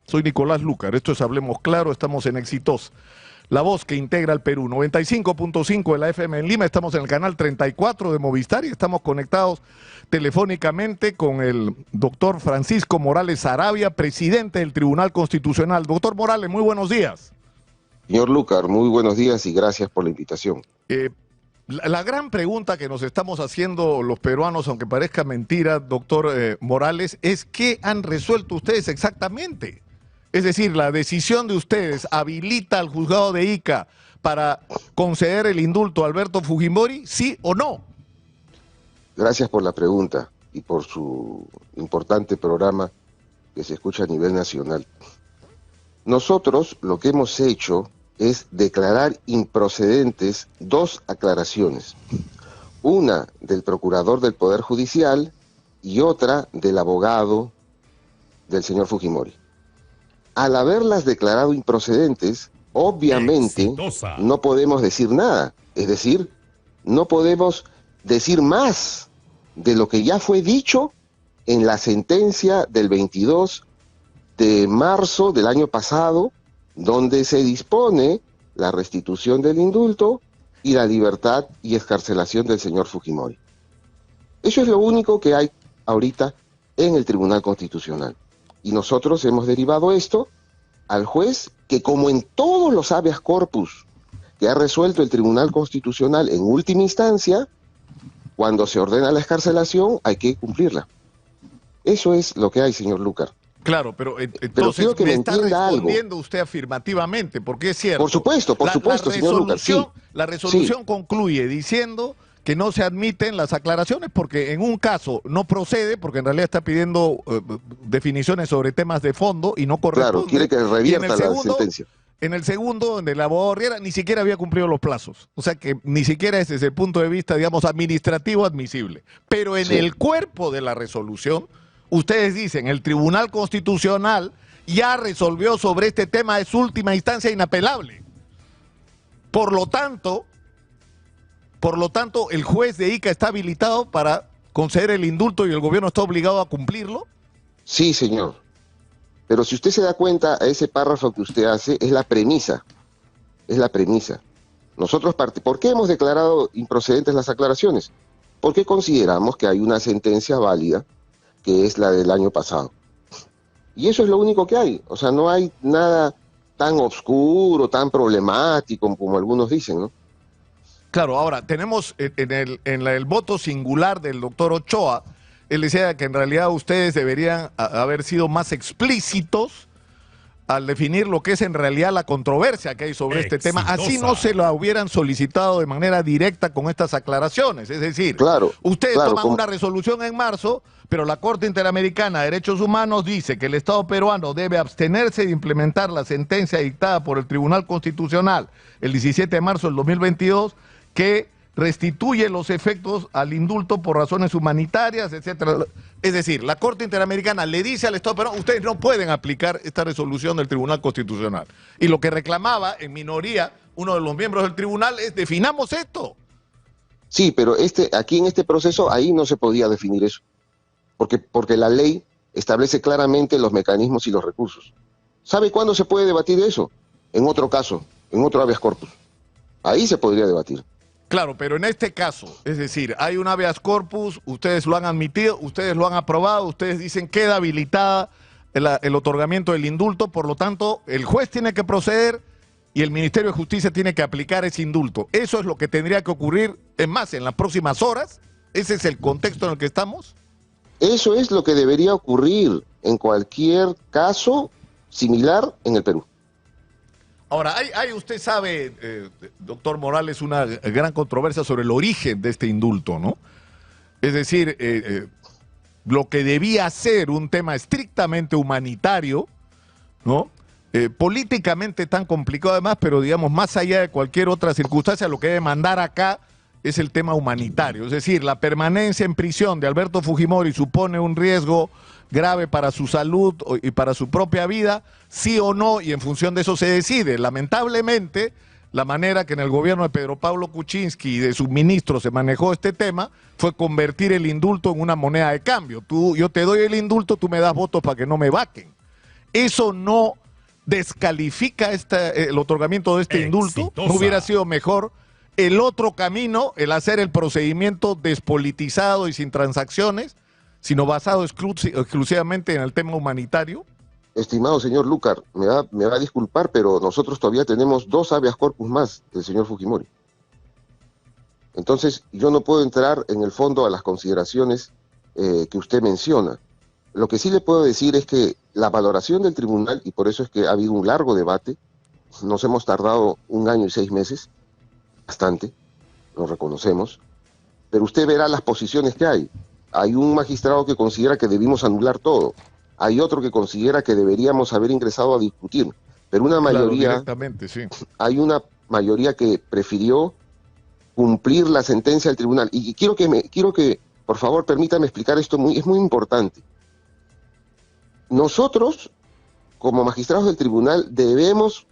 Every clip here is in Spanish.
Soy Nicolás Lucar, esto es Hablemos Claro, estamos en Exitosa, la voz que integra al Perú. 95.5 de la FM en Lima, estamos en el canal 34 de Movistar y estamos conectados telefónicamente con el doctor Francisco Morales Saravia, presidente del Tribunal Constitucional. Doctor Morales, muy buenos días. Señor Lucar, muy buenos días y gracias por la invitación. La gran pregunta que nos estamos haciendo los peruanos, aunque parezca mentira, doctor Morales, es ¿qué han resuelto ustedes exactamente? Es decir, la decisión de ustedes habilita al juzgado de Ica para conceder el indulto a Alberto Fujimori, ¿sí o no? Gracias por la pregunta y por su importante programa que se escucha a nivel nacional. Nosotros lo que hemos hecho es declarar improcedentes dos aclaraciones. Una del procurador del Poder Judicial y otra del abogado del señor Fujimori. Al haberlas declarado improcedentes, obviamente no podemos decir nada. Es decir, no podemos decir más de lo que ya fue dicho en la sentencia del 22 de marzo del año pasado, donde se dispone la restitución del indulto y la libertad y excarcelación del señor Fujimori. Eso es lo único que hay ahorita en el Tribunal Constitucional. Y nosotros hemos derivado esto al juez que, como en todos los habeas corpus que ha resuelto el Tribunal Constitucional en última instancia, cuando se ordena la excarcelación hay que cumplirla. Eso es lo que hay, señor Lucar. Claro, pero entonces que me está respondiendo algo. Usted afirmativamente, porque es cierto. Por supuesto, señor Lucar. Sí. La resolución concluye diciendo que no se admiten las aclaraciones porque en un caso no procede, porque en realidad está pidiendo definiciones sobre temas de fondo y no corresponde. Claro, quiere que revierta la sentencia. En el segundo, donde el abogado Riera ni siquiera había cumplido los plazos. O sea que ni siquiera es desde el punto de vista, digamos, administrativo admisible. Pero en el cuerpo de la resolución, ustedes dicen, el Tribunal Constitucional ya resolvió sobre este tema de su última instancia inapelable. Por lo tanto, el juez de Ica está habilitado para conceder el indulto y el gobierno está obligado a cumplirlo. Sí, señor. Pero si usted se da cuenta, a ese párrafo que usted hace es la premisa. Es la premisa. Nosotros, ¿por qué hemos declarado improcedentes las aclaraciones? Porque consideramos que hay una sentencia válida, que es la del año pasado. Y eso es lo único que hay. O sea, no hay nada tan oscuro, tan problemático como algunos dicen, ¿no? Claro, ahora tenemos en el voto singular del doctor Ochoa, él decía que en realidad ustedes deberían haber sido más explícitos al definir lo que es en realidad la controversia que hay sobre este tema. Así no se lo hubieran solicitado de manera directa con estas aclaraciones. Es decir, ustedes toman una resolución en marzo, pero la Corte Interamericana de Derechos Humanos dice que el Estado peruano debe abstenerse de implementar la sentencia dictada por el Tribunal Constitucional el 17 de marzo del 2022, que restituye los efectos al indulto por razones humanitarias, etcétera. Es decir, la Corte Interamericana le dice al Estado peruano, ustedes no pueden aplicar esta resolución del Tribunal Constitucional. Y lo que reclamaba en minoría uno de los miembros del tribunal es definamos esto. Sí, pero aquí en este proceso ahí no se podía definir eso. Porque la ley establece claramente los mecanismos y los recursos. ¿Sabe cuándo se puede debatir eso? En otro caso, en otro habeas corpus. Ahí se podría debatir. Claro, pero en este caso, es decir, hay un habeas corpus, ustedes lo han admitido, ustedes lo han aprobado, ustedes dicen queda habilitada el otorgamiento del indulto, por lo tanto, el juez tiene que proceder y el Ministerio de Justicia tiene que aplicar ese indulto. Eso es lo que tendría que ocurrir, es más, en las próximas horas. ¿Ese es el contexto en el que estamos? Eso es lo que debería ocurrir en cualquier caso similar en el Perú. Ahora, hay usted sabe, doctor Morales, una gran controversia sobre el origen de este indulto, ¿no? Es decir, lo que debía ser un tema estrictamente humanitario, ¿no? Políticamente tan complicado además, pero digamos, más allá de cualquier otra circunstancia, lo que debe mandar acá es el tema humanitario. Es decir, la permanencia en prisión de Alberto Fujimori supone un riesgo grave para su salud y para su propia vida, sí o no, y en función de eso se decide. Lamentablemente, la manera que en el gobierno de Pedro Pablo Kuczynski y de sus ministros se manejó este tema fue convertir el indulto en una moneda de cambio. Yo te doy el indulto, tú me das votos para que no me vaquen. ¿eso no descalifica el otorgamiento de este indulto? ¿No hubiera sido mejor el otro camino, el hacer el procedimiento despolitizado y sin transacciones, sino basado exclusivamente en el tema humanitario? Estimado señor Lucar, me va a disculpar, pero nosotros todavía tenemos 2 habeas corpus más del señor Fujimori. Entonces, yo no puedo entrar en el fondo a las consideraciones que usted menciona. Lo que sí le puedo decir es que la valoración del tribunal, y por eso es que ha habido un largo debate, nos hemos tardado 1 año y 6 meses, bastante, lo reconocemos, pero usted verá las posiciones que hay. Hay un magistrado que considera que debimos anular todo, hay otro que considera que deberíamos haber ingresado a discutir, pero una mayoría, sí. Hay una mayoría que prefirió cumplir la sentencia del tribunal. Y quiero que, por favor, permítame explicar esto, es muy importante. Nosotros, como magistrados del tribunal, debemos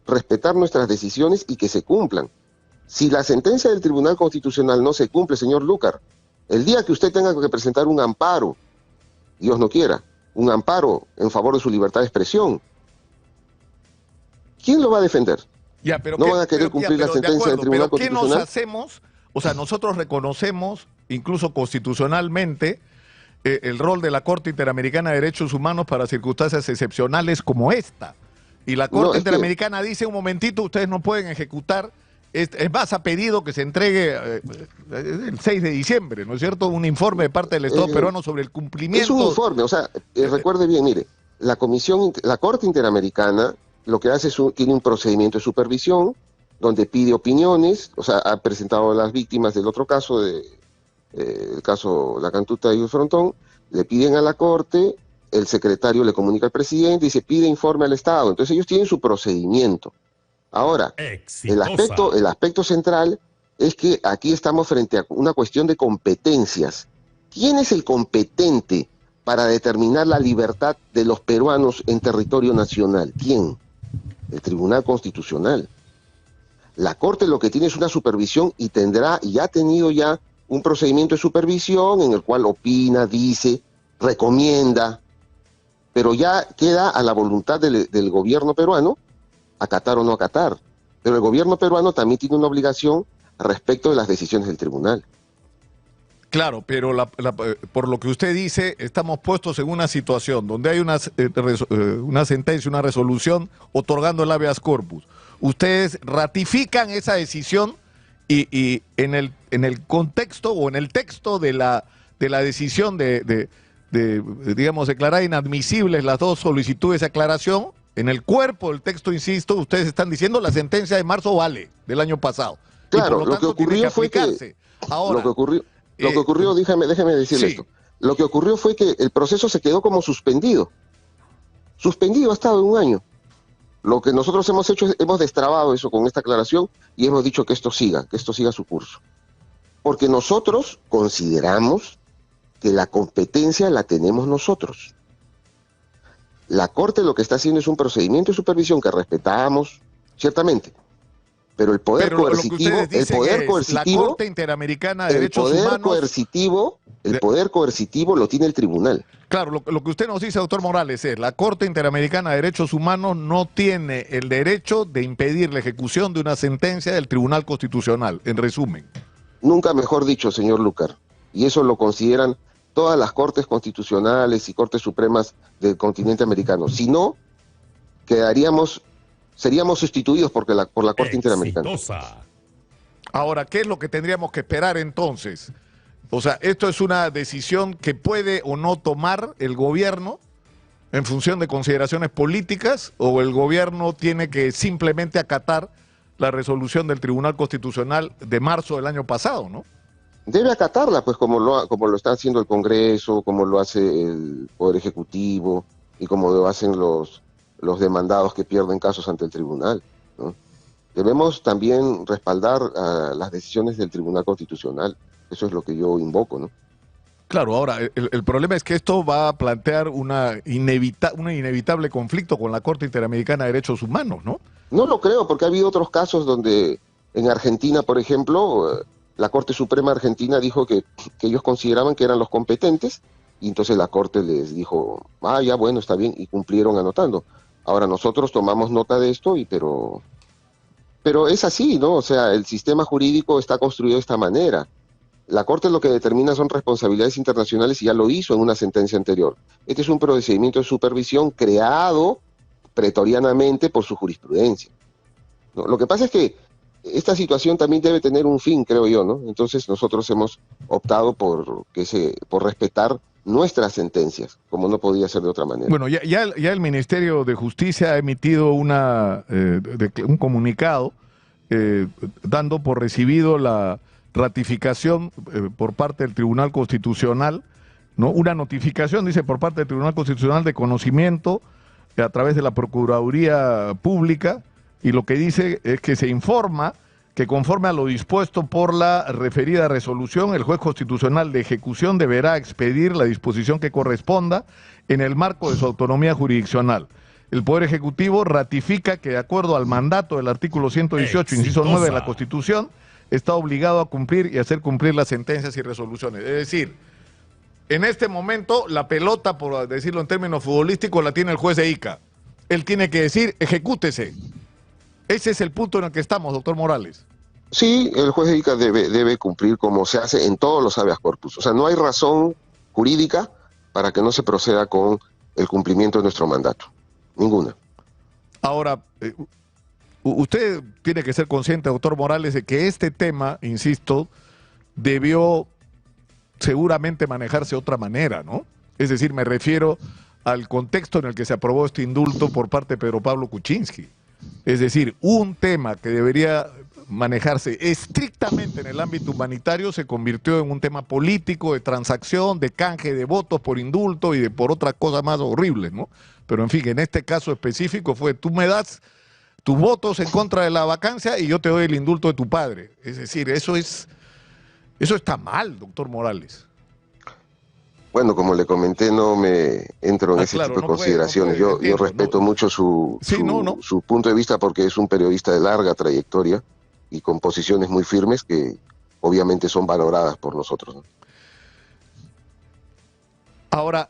respetar nuestras decisiones y que se cumplan. Si la sentencia del Tribunal Constitucional no se cumple, señor Lucar, el día que usted tenga que presentar un amparo, Dios no quiera, un amparo en favor de su libertad de expresión, ¿quién lo va a defender? Ya, pero no van a querer cumplir la sentencia del Tribunal Constitucional. ¿Qué nos hacemos? O sea, nosotros reconocemos, incluso constitucionalmente, el rol de la Corte Interamericana de Derechos Humanos para circunstancias excepcionales como esta. Y la Corte Interamericana dice, un momentito, ustedes no pueden ejecutar. Es más, ha pedido que se entregue el 6 de diciembre, ¿no es cierto? Un informe de parte del Estado peruano sobre el cumplimiento. Es un informe, o sea, recuerde bien, mire, la Corte Interamericana lo que hace tiene un procedimiento de supervisión donde pide opiniones, o sea, ha presentado a las víctimas del otro caso, el caso La Cantuta y el Frontón, le piden a la Corte, el secretario le comunica al presidente y se pide informe al Estado. Entonces ellos tienen su procedimiento. Ahora, el aspecto central es que aquí estamos frente a una cuestión de competencias. ¿Quién es el competente para determinar la libertad de los peruanos en territorio nacional? ¿Quién? El Tribunal Constitucional. La Corte lo que tiene es una supervisión y ha tenido ya un procedimiento de supervisión en el cual opina, dice, recomienda, pero ya queda a la voluntad del gobierno peruano acatar o no acatar. Pero el gobierno peruano también tiene una obligación respecto de las decisiones del tribunal. Claro, pero por lo que usted dice, estamos puestos en una situación donde hay una sentencia, una resolución otorgando el habeas corpus. Ustedes ratifican esa decisión y en el contexto o en el texto de la decisión digamos, declarar inadmisibles las 2 solicitudes de aclaración, en el cuerpo del texto, insisto, ustedes están diciendo la sentencia de marzo vale, del año pasado. Claro, lo que ocurrió fue que... Ahora, lo que ocurrió, déjeme decirle esto. Lo que ocurrió fue que el proceso se quedó como suspendido. Suspendido ha estado 1 año. Lo que nosotros hemos hecho es, hemos destrabado eso con esta aclaración y hemos dicho que esto siga su curso. Porque nosotros consideramos que la competencia la tenemos nosotros. La Corte lo que está haciendo es un procedimiento de supervisión que respetamos, ciertamente, pero el poder coercitivo, la Corte Interamericana de Derechos Humanos, el poder coercitivo lo tiene el tribunal. Claro, lo que usted nos dice, doctor Morales, es la Corte Interamericana de Derechos Humanos no tiene el derecho de impedir la ejecución de una sentencia del Tribunal Constitucional, en resumen. Nunca mejor dicho, señor Lucar, y eso lo consideran todas las cortes constitucionales y cortes supremas del continente americano. Si no, seríamos sustituidos por la Corte Interamericana. Ahora, ¿qué es lo que tendríamos que esperar entonces? O sea, ¿esto es una decisión que puede o no tomar el gobierno en función de consideraciones políticas, o el gobierno tiene que simplemente acatar la resolución del Tribunal Constitucional de marzo del año pasado, ¿no? Debe acatarla, pues como lo está haciendo el Congreso, como lo hace el Poder Ejecutivo y como lo hacen los demandados que pierden casos ante el tribunal, ¿no? Debemos también respaldar las decisiones del Tribunal Constitucional. Eso es lo que yo invoco, ¿no? Claro, ahora, el problema es que esto va a plantear un inevitable conflicto con la Corte Interamericana de Derechos Humanos, ¿no? No lo creo, porque ha habido otros casos donde en Argentina, por ejemplo, la Corte Suprema Argentina dijo que ellos consideraban que eran los competentes y entonces la Corte les dijo, ah, ya bueno, está bien, y cumplieron anotando. Ahora nosotros tomamos nota de esto, pero es así, ¿no? O sea, el sistema jurídico está construido de esta manera. La Corte lo que determina son responsabilidades internacionales y ya lo hizo en una sentencia anterior. Este es un procedimiento de supervisión creado pretorianamente por su jurisprudencia, ¿no? Lo que pasa es que esta situación también debe tener un fin, creo yo, ¿no? Entonces nosotros hemos optado por respetar nuestras sentencias, como no podía ser de otra manera. Bueno, ya el Ministerio de Justicia ha emitido un comunicado dando por recibido la ratificación por parte del Tribunal Constitucional, ¿no? Una notificación, dice, por parte del Tribunal Constitucional de conocimiento a través de la Procuraduría Pública, y lo que dice es que se informa que conforme a lo dispuesto por la referida resolución, el juez constitucional de ejecución deberá expedir la disposición que corresponda en el marco de su autonomía jurisdiccional. El Poder Ejecutivo ratifica que, de acuerdo al mandato del artículo 118, inciso 9 de la Constitución, está obligado a cumplir y hacer cumplir las sentencias y resoluciones. Es decir, en este momento la pelota, por decirlo en términos futbolísticos, la tiene el juez de Ica. Él tiene que decir, ejecútese. Ese es el punto en el que estamos, doctor Morales. Sí, el juez de Ica debe cumplir como se hace en todos los habeas corpus. O sea, no hay razón jurídica para que no se proceda con el cumplimiento de nuestro mandato. Ninguna. Ahora, usted tiene que ser consciente, doctor Morales, de que este tema, insisto, debió seguramente manejarse de otra manera, ¿no? Es decir, me refiero al contexto en el que se aprobó este indulto por parte de Pedro Pablo Kuczynski. Es decir, un tema que debería manejarse estrictamente en el ámbito humanitario se convirtió en un tema político, de transacción, de canje de votos por indulto y por otras cosas más horribles, ¿no? Pero en fin, en este caso específico fue, tú me das tus votos en contra de la vacancia y yo te doy el indulto de tu padre. Es decir, eso está mal, doctor Morales. Bueno, como le comenté, no me entro en ese tipo de consideraciones. Yo respeto mucho su punto de vista porque es un periodista de larga trayectoria y con posiciones muy firmes que obviamente son valoradas por nosotros, ¿no? Ahora,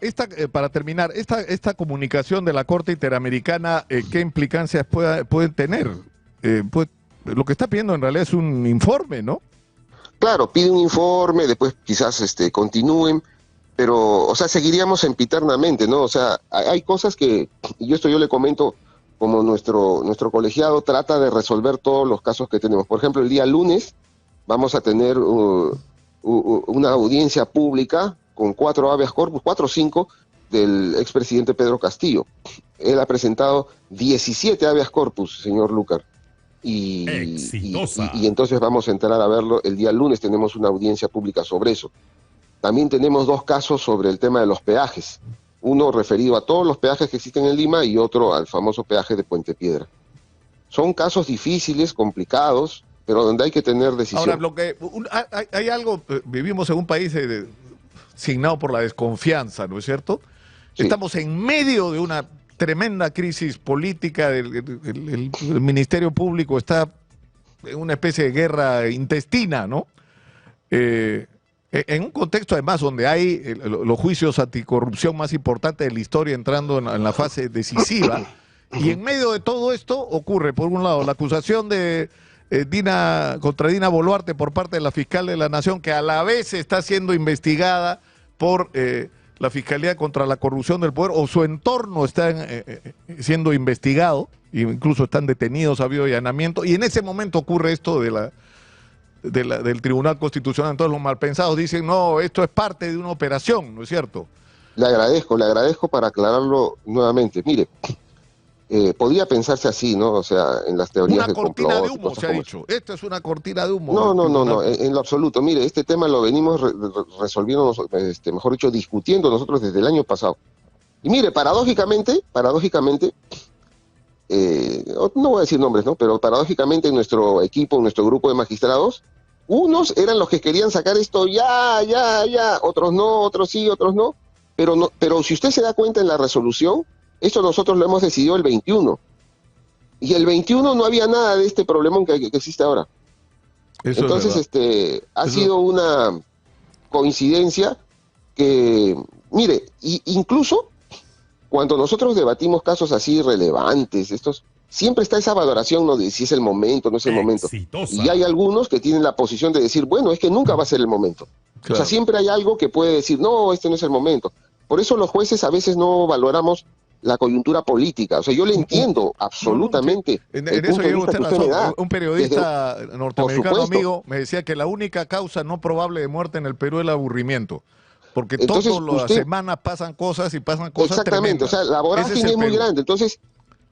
para terminar, esta comunicación de la Corte Interamericana, ¿qué implicancias pueden tener? Lo que está pidiendo en realidad es un informe, ¿no? Claro, pide un informe, después quizás continúen, pero, o sea, seguiríamos sempiternamente, ¿no? O sea, hay cosas que, y esto yo le comento, como nuestro colegiado trata de resolver todos los casos que tenemos. Por ejemplo, el día lunes vamos a tener una audiencia pública con 4 habeas corpus, 4 o 5, del expresidente Pedro Castillo. Él ha presentado 17 habeas corpus, señor Lucar. Y entonces vamos a entrar a verlo. El día lunes tenemos una audiencia pública sobre eso. También tenemos 2 casos sobre el tema de los peajes. Uno referido a todos los peajes que existen en Lima y otro al famoso peaje de Puente Piedra. Son casos difíciles, complicados, pero donde hay que tener decisión. Ahora, hay algo, vivimos en un país signado por la desconfianza, ¿no es cierto? Sí. Estamos en medio de una tremenda crisis política, el Ministerio Público está en una especie de guerra intestina, ¿no? En un contexto además donde hay los juicios anticorrupción más importantes de la historia entrando en la fase decisiva, y en medio de todo esto ocurre, por un lado, la acusación de contra Dina Boluarte por parte de la fiscal de la Nación, que a la vez está siendo investigada por la Fiscalía contra la Corrupción del Poder, o su entorno está siendo investigado, e incluso están detenidos, ha habido allanamiento, y en ese momento ocurre esto del Tribunal Constitucional. Entonces los malpensados dicen, no, esto es parte de una operación, ¿no es cierto? Le agradezco para aclararlo nuevamente. Mire, podría pensarse así, ¿no? O sea, en las teorías del complot. Una cortina de humo, se ha dicho. Esto es una cortina de humo. No, en lo absoluto. Mire, este tema lo venimos resolviendo, mejor dicho, discutiendo nosotros desde el año pasado. Y mire, paradójicamente, no voy a decir nombres, ¿no? Pero paradójicamente en nuestro equipo, en nuestro grupo de magistrados, unos eran los que querían sacar esto ya, otros no, otros sí, otros no. Pero si usted se da cuenta en la resolución, esto nosotros lo hemos decidido el 21. Y el 21 no había nada de este problemón que existe ahora. Entonces, ha sido una coincidencia que Mire, incluso cuando nosotros debatimos casos así relevantes, siempre está esa valoración, ¿no?, de si es el momento o no es el momento. Y hay algunos que tienen la posición de decir, bueno, es que nunca va a ser el momento. Claro. O sea, siempre hay algo que puede decir, no, este no es el momento. Por eso los jueces a veces no valoramos la coyuntura política. O sea, yo le entiendo absolutamente. En eso lleva usted razón. Un periodista norteamericano amigo me decía que la única causa no probable de muerte en el Perú es el aburrimiento. Porque todas las semanas pasan cosas y pasan cosas exactamente, tremendas. O sea, la vorágine es muy grande. Entonces,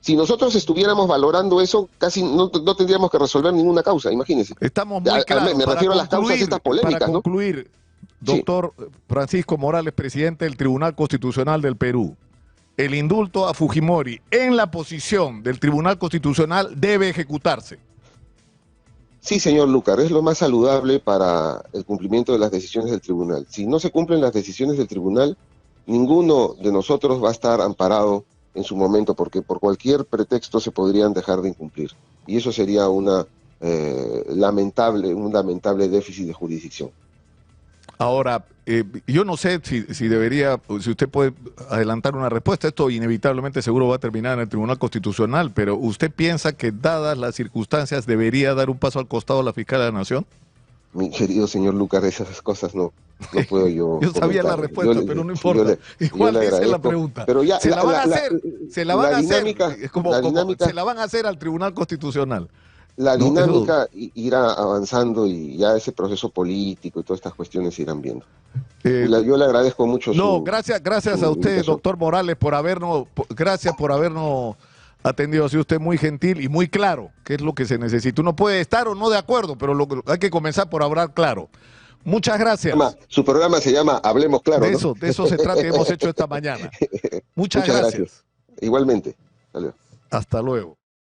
si nosotros estuviéramos valorando eso, casi no tendríamos que resolver ninguna causa, imagínense. Estamos muy claros. Me refiero a las causas estas polémicas, para concluir, ¿no? Doctor Francisco Morales, presidente del Tribunal Constitucional del Perú, el indulto a Fujimori en la posición del Tribunal Constitucional debe ejecutarse. Sí, señor Lucar, es lo más saludable para el cumplimiento de las decisiones del tribunal. Si no se cumplen las decisiones del tribunal, ninguno de nosotros va a estar amparado en su momento, porque por cualquier pretexto se podrían dejar de incumplir. Y eso sería un lamentable déficit de jurisdicción. Ahora, yo no sé si debería, si usted puede adelantar una respuesta. Esto inevitablemente seguro va a terminar en el Tribunal Constitucional, pero ¿usted piensa que, dadas las circunstancias, debería dar un paso al costado a la fiscal de la Nación? Mi querido señor Lucas, esas cosas no puedo yo Yo sabía la respuesta, pero no importa. Igual esa es la pregunta. Pero ya, se la van a hacer, se la van a hacer, se la van a hacer al Tribunal Constitucional. La dinámica irá avanzando y ya ese proceso político y todas estas cuestiones se irán viendo. Yo le agradezco mucho gracias a usted, doctor Morales, por habernos atendido. Ha sido usted muy gentil y muy claro, que es lo que se necesita. Uno puede estar o no de acuerdo, pero hay que comenzar por hablar claro. Muchas gracias. Su programa se llama Hablemos Claro, de eso se trata y hemos hecho esta mañana. Muchas gracias. Igualmente. Hasta luego.